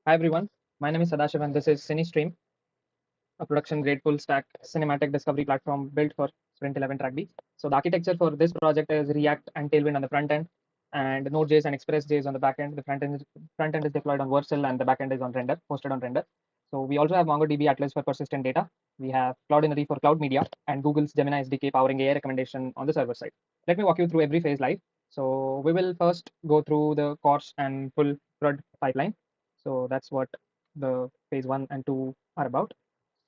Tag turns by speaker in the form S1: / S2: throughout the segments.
S1: Hi everyone, my name is Sadashiv and this is CineStream, a production grade full stack cinematic discovery platform built for sprint11 track B. So the architecture for this project is React and Tailwind on the front end and Node.js and Express.js on the back end. The front end is deployed on Vercel and the back end is on render, hosted on render. So we also have MongoDB Atlas for persistent data. We have Cloudinary for cloud media and Google's Gemini SDK powering AI recommendation on the server side. Let me walk you through every phase live. So we will first go through the course and full CRUD pipeline. So that's what the phase 1 and 2 are about.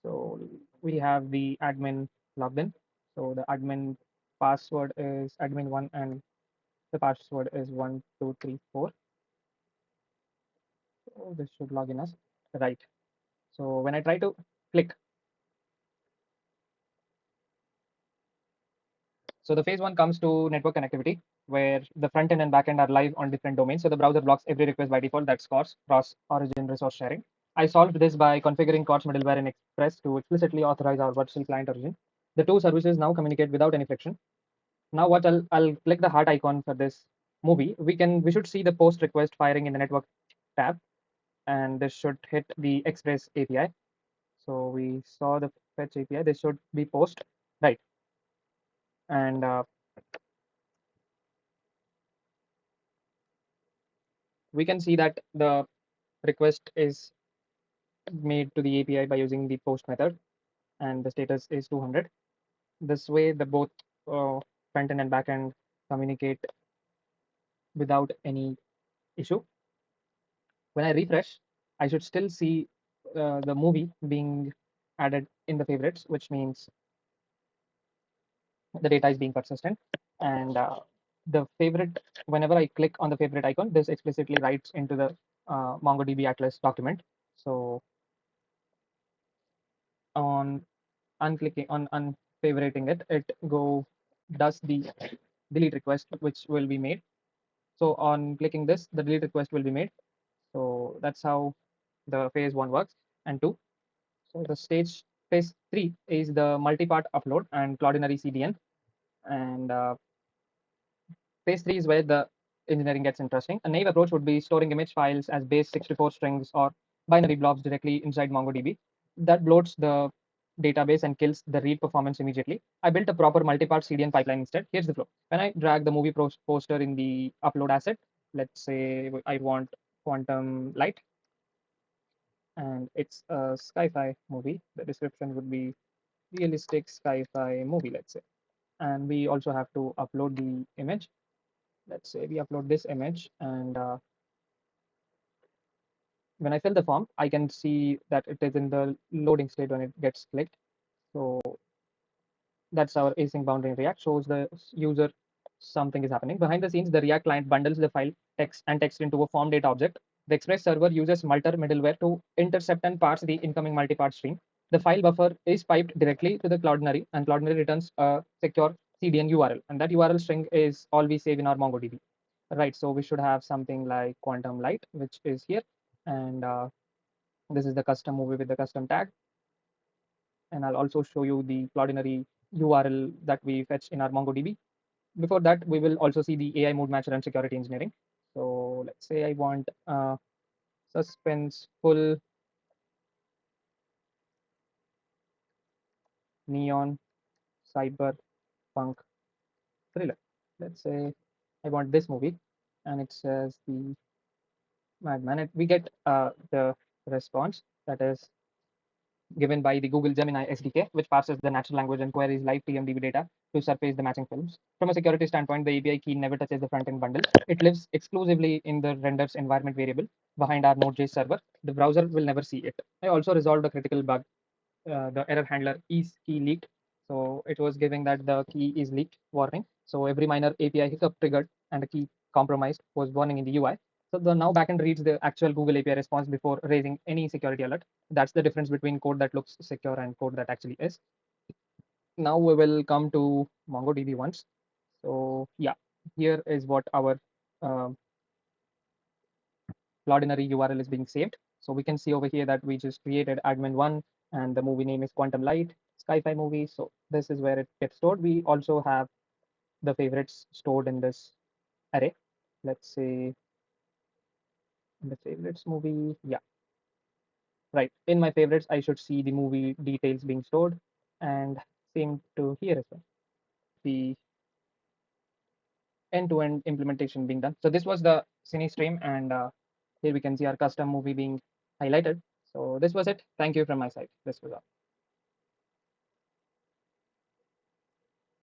S1: So we have the admin logged in. So the admin password is admin1 and the password is 1234. So this should log in us. Right. So when I try to click, so the phase 1 comes to network connectivity where the front end and back end are live on different domains. So the browser blocks every request by default. That's CORS, cross origin resource sharing. I solved this by configuring CORS middleware in Express to explicitly authorize our virtual client origin. The two services now communicate without any friction. Now what I'll click the heart icon for this movie. We should see the post request firing in the network tab, and this should hit the Express API. So we saw the fetch API. This should be post, right? And we can see that the request is made to the API by using the post method, and the status is 200. This way, the both front end and back end communicate without any issue. When I refresh, I should still see the movie being added in the favorites, which means the data is being persistent. And the favorite, whenever I click on the favorite icon, this explicitly writes into the MongoDB Atlas document. So on unclicking on unfavoriting it, it go does the delete request, which will be made. So on clicking this, the delete request will be made. So that's how the phase 1 works. And 2, so the phase 3 is the multi-part upload and Cloudinary CDN. And phase 3 is where the engineering gets interesting. A naive approach would be storing image files as base 64 strings or binary blobs directly inside MongoDB. That bloats the database and kills the read performance immediately. I built a proper multi-part CDN pipeline instead. Here's the flow. When I drag the movie poster in the upload asset, let's say I want Quantum Light, and it's a sci-fi movie. The description would be realistic sci-fi movie, let's say. And we also have to upload the image. Let's say we upload this image, and when I fill the form, I can see that it is in the loading state when it gets clicked. So that's our async boundary in React, shows the user something is happening. Behind the scenes, the React client bundles the file text into a form data object. The Express server uses Multer middleware to intercept and parse the incoming multi-part stream. The file buffer is piped directly to the Cloudinary, and Cloudinary returns a secure CDN URL, and that URL string is all we save in our MongoDB. Right, so we should have something like Quantum Light, which is here, and this is the custom movie with the custom tag. And I'll also show you the Cloudinary URL that we fetch in our MongoDB. Before that, we will also see the AI mood matcher and security engineering. So let's say I want suspenseful neon cyberpunk thriller. Let's say I want this movie, and it says the madman. We get the response that is given by the Google Gemini SDK, which parses the natural language and queries live TMDB data to surface the matching films. From a security standpoint, the API key never touches the front-end bundle. It lives exclusively in the render's environment variable behind our Node.js server. The browser will never see it. I also resolved a critical bug. The error handler is key leaked. So it was giving that the key is leaked warning. So every minor API hiccup triggered and the key compromised was warning in the UI. So the now backend reads the actual Google API response before raising any security alert. That's the difference between code that looks secure and code that actually is. Now we will come to MongoDB once. So yeah, here is what our uh, Cloudinary URL is being saved. So we can see over here that we just created admin1 and the movie name is Quantum Light, Sci-Fi movie. So this is where it gets stored. We also have the favorites stored in this array. Let's say in the favorites movie, yeah. right. In my favorites, I should see the movie details being stored, and same to here as well. The end-to-end implementation being done. So this was the cine stream, and here we can see our custom movie being highlighted. So this was it. Thank you from my side. This was all.